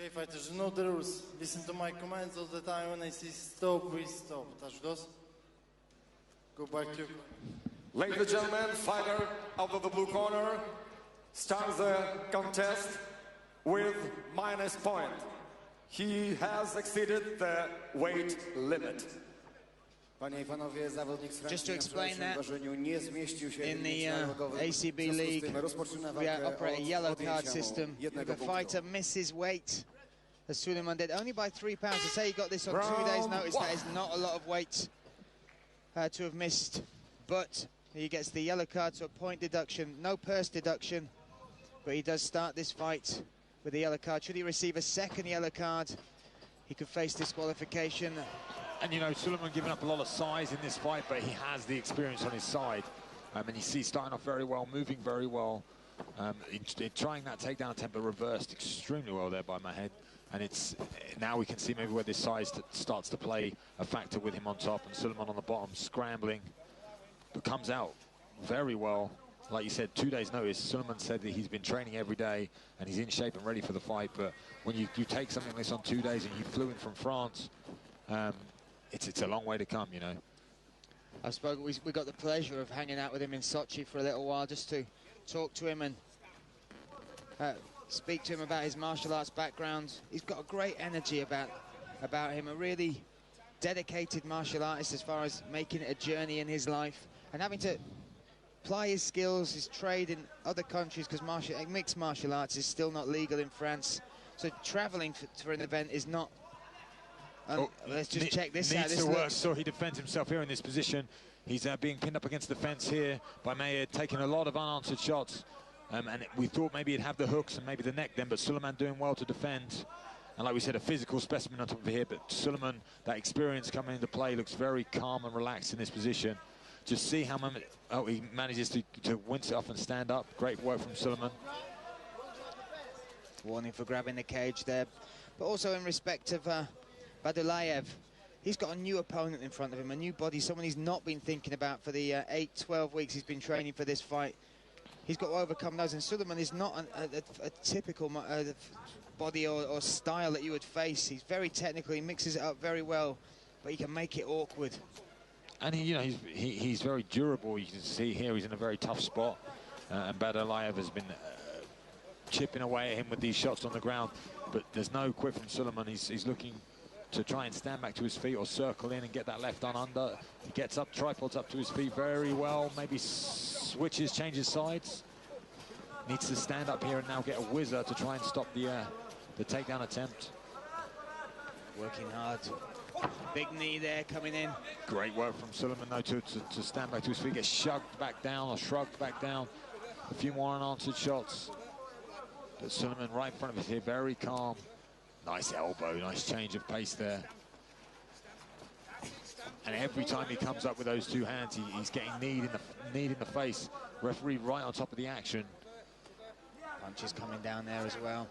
Okay, fighters, you know the rules. Listen to my commands all the time. When I say stop, we stop. Touch those. Go back to... Ladies and gentlemen, fighter out of the blue corner starts the contest with -point. He has exceeded the weight limit. Just to explain that, in the ACB League, we operate a yellow card system. If a fighter misses weight, as Sулиман did, only by 3 pounds. To say he got this on 2 days' notice, that is not a lot of weight to have missed. But he gets the yellow card, so a point deduction, no purse deduction. But he does start this fight with the yellow card. Should he receive a second yellow card, he could face disqualification. And, you know, Sулиман giving up a lot of size in this fight, but he has the experience on his side. And you see starting off very well, moving very well. In trying that takedown attempt, but reversed extremely well there by Мяхди. And it's now we can see maybe where this size starts to play a factor with him on top and Sулиман on the bottom, scrambling, but comes out very well. Like you said, 2 days' notice. Sулиман said that he's been training every day and he's in shape and ready for the fight. But when you take something like this on 2 days and he flew in from France, it's a long way to come, you know. We got the pleasure of hanging out with him in Sochi for a little while, just to talk to him and speak to him about his martial arts background. He's got a great energy about him, a really dedicated martial artist as far as making it a journey in his life and having to apply his skills, his trade in other countries, because mixed martial arts is still not legal in France. So traveling for an event is not... let's just check this out. Needs to work, so he defends himself here in this position. He's being pinned up against the fence here by Мяхди, taking a lot of unanswered shots. And we thought maybe he'd have the hooks and maybe the neck then, but Sулиман doing well to defend. And like we said, a physical specimen on top of here, but Sулиман, that experience coming into play, looks very calm and relaxed in this position. Just see how he manages to wince it off and stand up. Great work from Sулиман. Warning for grabbing the cage there. But also in respect of Байдулаев, he's got a new opponent in front of him, a new body, someone he's not been thinking about for the 8-12 weeks he's been training for this fight. He's got to overcome those, and Sулиман is not a typical body or style that you would face. He's very technical, he mixes it up very well, but he can make it awkward. And he's very durable. You can see here he's in a very tough spot, and Байдулаев has been chipping away at him with these shots on the ground, but there's no quit from Sулиман. He's looking to try and stand back to his feet or circle in and get that left down under. He gets up, tripods up to his feet very well, maybe switches, changes sides. Needs to stand up here and now get a whizzer to try and stop the takedown attempt. Working hard. Big knee there coming in. Great work from Sулиман though to stand back to his feet, get shoved back down or shrugged back down. A few more unanswered shots. But Sулиман right in front of us here, very calm. Nice elbow, nice change of pace there. And every time he comes up with those two hands, he's getting kneed in the face. Referee right on top of the action. Punches coming down there as well.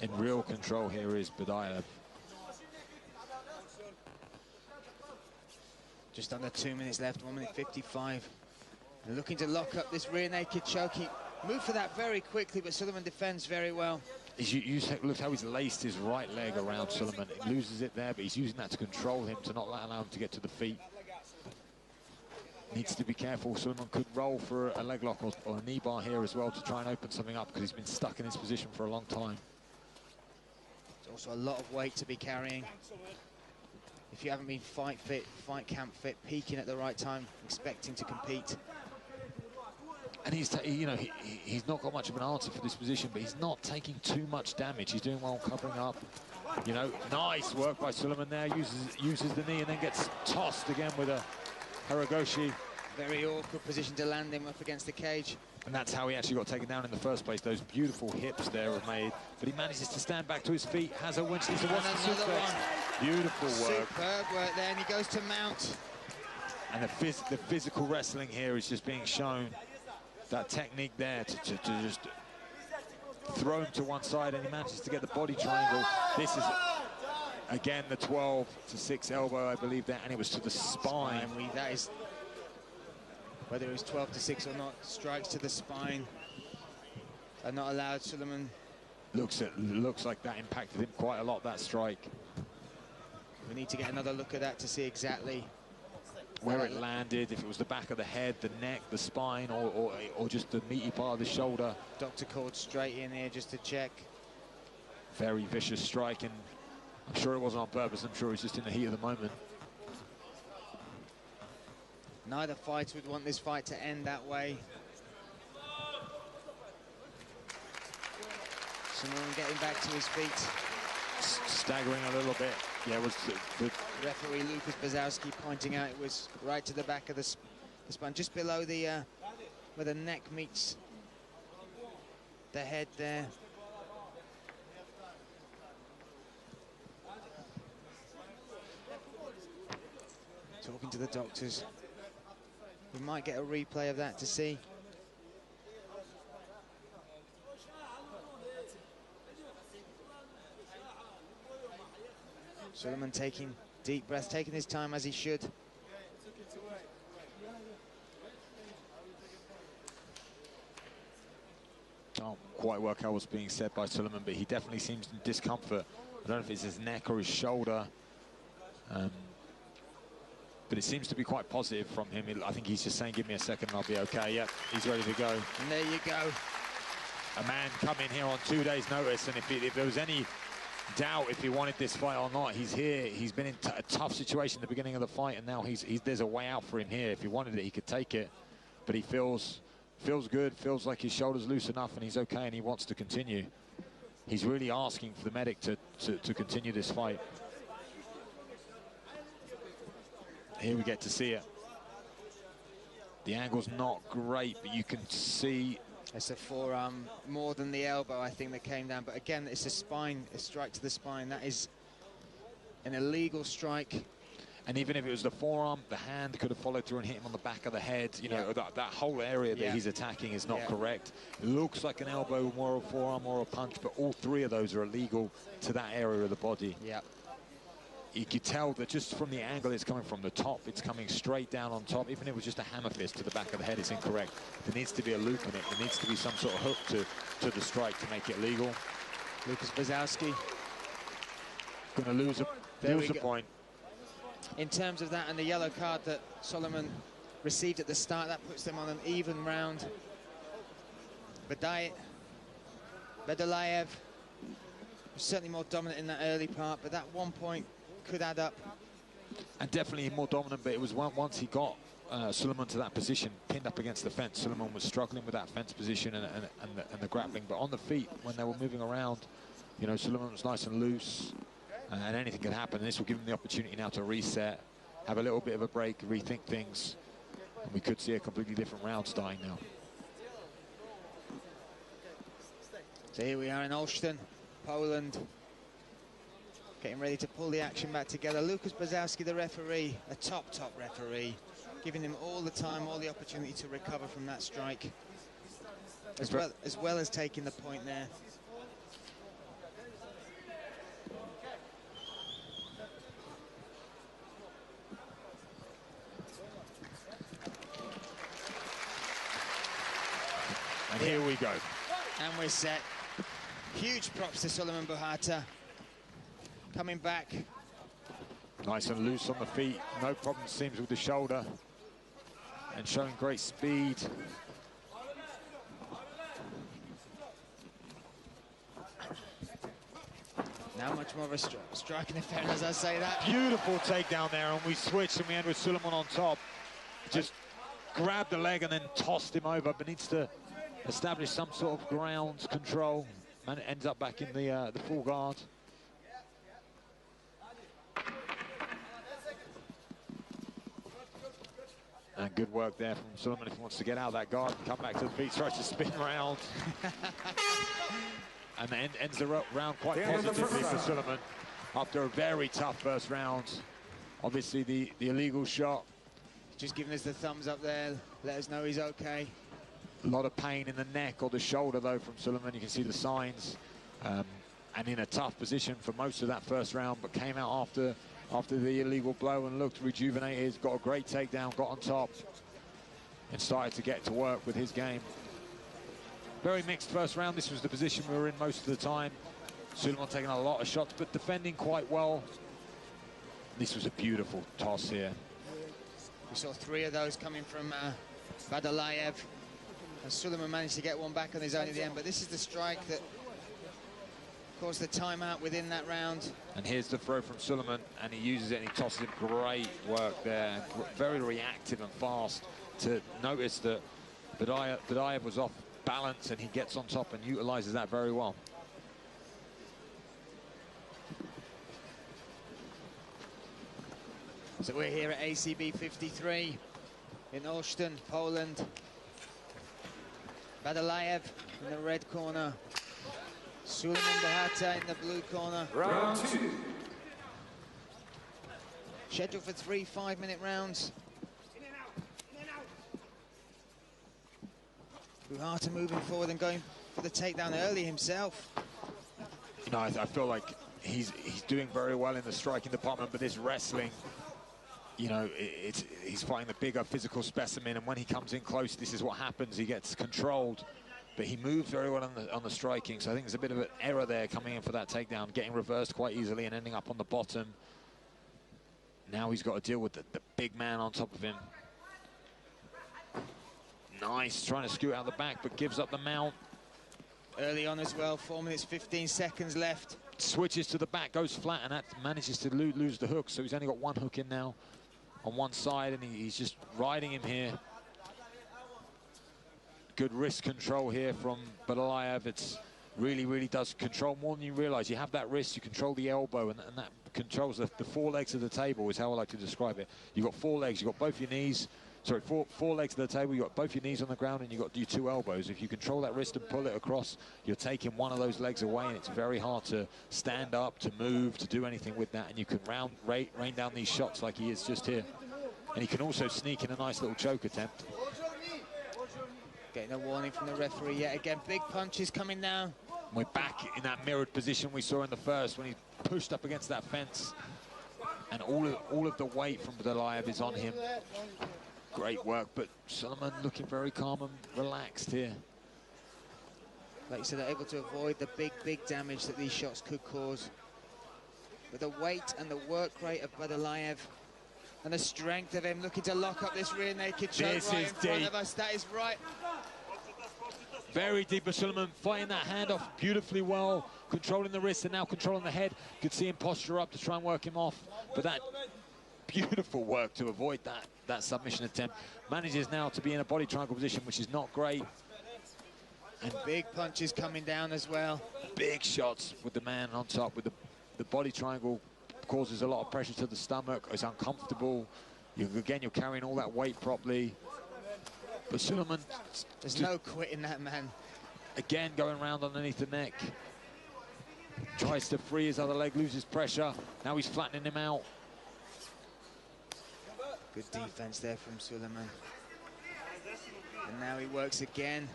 In real control here is Байдулаев. Just under 2 minutes left, 1 minute 55. And looking to lock up this rear naked choke. He moved for that very quickly, but Sулиман defends very well. Look how he's laced his right leg around Sулиман. He loses it there, but he's using that to control him, to not allow him to get to the feet. Needs to be careful. Sулиман could roll for a leg lock or a knee bar here as well to try and open something up, because he's been stuck in this position for a long time. There's also a lot of weight to be carrying. If you haven't been fight fit, fight camp fit, peaking at the right time, expecting to compete. And he's not got much of an answer for this position, but he's not taking too much damage. He's doing well covering up. You know, nice work by Sулиман there. Uses the knee and then gets tossed again with a Haragoshi. Very awkward position to land him up against the cage. And that's how he actually got taken down in the first place. Those beautiful hips there are made. But he manages to stand back to his feet. Has a winch. He's another one. Beautiful work. Superb work there, and he goes to mount. And the physical wrestling here is just being shown. That technique there to just throw him to one side, and he manages to get the body triangle. This is, again, the 12-6 elbow, I believe that, and it was to the spine. That is, whether it was 12-6 or not, strikes to the spine are not allowed. Sулиман Looks like that impacted him quite a lot, that strike. We need to get another look at that to see exactly where it landed, if it was the back of the head, the neck, the spine, or just the meaty part of the shoulder. Doctor called straight in here just to check. Very vicious strike, and I'm sure it wasn't on purpose. I'm sure it's just in the heat of the moment. Neither fighter would want this fight to end that way. Suluman getting back to his feet. Staggering a little bit. Yeah, it was the referee Lucas Bazowski pointing out it was right to the back of the spine, just below the where the neck meets the head there. Talking to the doctors. We might get a replay of that to see. Suluman taking deep breaths, taking his time as he should. Can't quite work out what's being said by Suluman, but he definitely seems in discomfort. I don't know if it's his neck or his shoulder. But it seems to be quite positive from him. I think he's just saying, give me a second and I'll be okay. Yep, he's ready to go. And there you go. A man coming here on 2 days' notice, and if there was any doubt if he wanted this fight or not, he's here. He's been in a tough situation at the beginning of the fight, and now there's a way out for him here. If he wanted it, he could take it. But he feels good, feels like his shoulder's loose enough, and he's okay, and he wants to continue. He's really asking for the medic to continue this fight. Here we get to see it. The angle's not great, but you can see. It's a forearm more than the elbow, I think, that came down. But again, it's a strike to the spine. That is an illegal strike. And even if it was the forearm, the hand could have followed through and hit him on the back of the head. You know, that whole area that he's attacking is not correct. It looks like an elbow, more a forearm, or a punch, but all three of those are illegal to that area of the body. Yeah. You could tell that just from the angle it's coming from the top, it's coming straight down on top. Even if it was just a hammer fist to the back of the head, it's incorrect. There needs to be a loop in it. There needs to be some sort of hook to the strike to make it legal. Lucas Bazowski going to lose a point. In terms of that and the yellow card that Suluman received at the start, that puts them on an even round. Байдулаев was certainly more dominant in that early part, but that 1 point could add up. And definitely more dominant, but it was once he got Suluman to that position, pinned up against the fence. Suluman was struggling with that fence position and the grappling, but on the feet, when they were moving around, you know, Suluman was nice and loose, and anything could happen. And this will give him the opportunity now to reset, have a little bit of a break, rethink things, and we could see a completely different round starting now. So here we are in Olsztyn, Poland, getting ready to pull the action back together. Lucas Bazowski, the referee, a top referee, giving him all the time, all the opportunity to recover from that strike, as well as taking the point there. And here we go. And we're set. Huge props to Suluman Bухата. Coming back. Nice and loose on the feet. No problem, seems, with the shoulder. And showing great speed. Now much more of a striking affair, as I say that. Beautiful takedown there, and we switched, and we end with Suluman on top. Just grabbed the leg and then tossed him over, but needs to establish some sort of ground control, and it ends up back in the full guard. And good work there from Suluman if he wants to get out of that guard and come back to the feet, tries to spin around. And then ends the round quite positively for Suluman after a very tough first round. Obviously the illegal shot. Just giving us the thumbs up there, let us know he's okay. A lot of pain in the neck or the shoulder though from Suluman. You can see the signs, and in a tough position for most of that first round, but came out after the illegal blow and looked rejuvenated, got a great takedown, got on top, and started to get to work with his game. Very mixed first round. This was the position we were in most of the time. Sulaimon taking a lot of shots, but defending quite well. This was a beautiful toss here. We saw 3 of those coming from Байдулаев. And Sulaimon managed to get one back on his own at the end, but this is the strike that caused the timeout within that round. And here's the throw from Sulaimon, and he uses it and he tosses it. Great work there. Very reactive and fast to notice that Байдулаев was off balance, and he gets on top and utilizes that very well. So we're here at ACB 53 in Olsztyn, Poland. Байдулаев in the red corner. Sулиман Бухата in the blue corner. Round 2. Scheduled for 3 5-minute rounds. Bухata moving forward and going for the takedown early himself. You know, I feel like he's doing very well in the striking department, but this wrestling, you know, he's fighting the bigger physical specimen, and when he comes in close, this is what happens. He gets controlled, but he moves very well on the striking. So I think there's a bit of an error there coming in for that takedown, getting reversed quite easily and ending up on the bottom. Now he's got to deal with the big man on top of him. Nice, trying to scoot out the back, but gives up the mount. Early on as well, 4 minutes, 15 seconds left. Switches to the back, goes flat, and that manages to lose the hook. So he's only got one hook in now on one side, and he's just riding him here. Good wrist control here from Байдулаев. It's really does control more than you realize. You have that wrist, you control the elbow, and that controls the 4 legs of the table, is how I like to describe it. You've got 4 legs, you've got both your knees. Sorry, four legs of the table, you've got both your knees on the ground, and you've got your 2 elbows. If you control that wrist and pull it across, you're taking one of those legs away, and it's very hard to stand up, to move, to do anything with that. And you can rain down these shots like he is just here. And he can also sneak in a nice little choke attempt. Getting a warning from the referee yet again. Big punches coming down. We're back in that mirrored position we saw in the first when he pushed up against that fence. And all of the weight from Байдулаев is on him. Great work, but Sulaimon looking very calm and relaxed here. Like you said, they're able to avoid the big damage that these shots could cause. But the weight and the work rate of Байдулаев and the strength of him looking to lock up this rear naked choke This right is in front deep. of us. That is right. Very deep, but Sulaimon fighting that hand off beautifully well, controlling the wrist and now controlling the head. You could see him posture up to try and work him off, but that beautiful work to avoid that submission attempt. Manages now to be in a body triangle position, which is not great. And big punches coming down as well. Big shots with the man on top, with the body triangle causes a lot of pressure to the stomach. It's uncomfortable. You're carrying all that weight properly. But Sulaimon, there's no quitting that man. Again, going round underneath the neck. Tries to free his other leg, loses pressure. Now he's flattening him out. Good defense there from Sulaimon. And now he works again.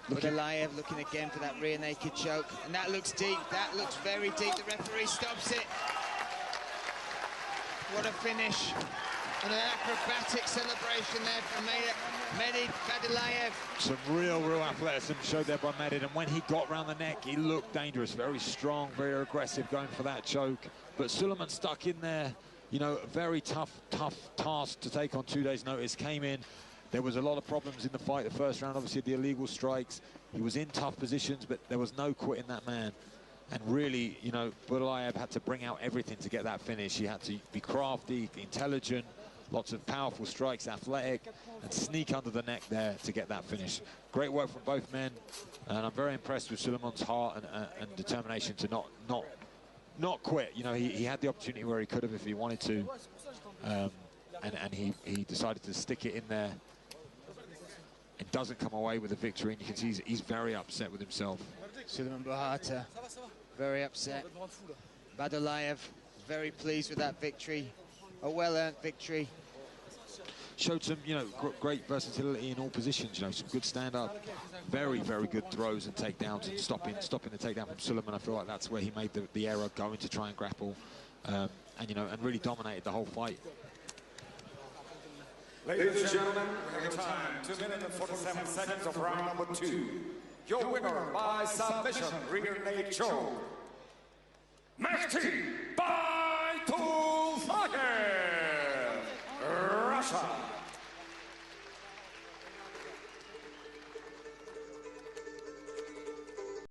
Байдулаев looking again for that rear naked choke. And that looks deep. That looks very deep. The referee stops it. What a finish. And an acrobatic celebration there from Мяхди Байдулаев. Some real athleticism showed there by Мяхди, and when he got round the neck, he looked dangerous, very strong, very aggressive, going for that choke. But Sulaimon stuck in there. You know, a very tough task to take on 2 days' notice. Came in. There was a lot of problems in the fight. The first round, obviously, the illegal strikes. He was in tough positions, but there was no quitting that man. And really, you know, Байдулаев had to bring out everything to get that finish. He had to be crafty, intelligent, lots of powerful strikes, athletic, and sneak under the neck there to get that finish. Great work from both men, and I'm very impressed with Suleiman's heart and determination to not quit. You know, he had the opportunity where he could have if he wanted to, and he decided to stick it in there. It doesn't come away with a victory, and you can see he's very upset with himself. Sулиман Бухата, very upset. Байдулаев, very pleased with that victory. A well-earned victory. Showed some, you know, great versatility in all positions. You know, some good stand-up, very good throws and takedowns, and stopping the takedown from Sulaimon. I feel like that's where he made the error, going to try and grapple, and you know, and really dominated the whole fight. Ladies and gentlemen, we have time. 2 minutes and 47 seconds of round number 2. your winner by submission, rear naked choke, Мяхди.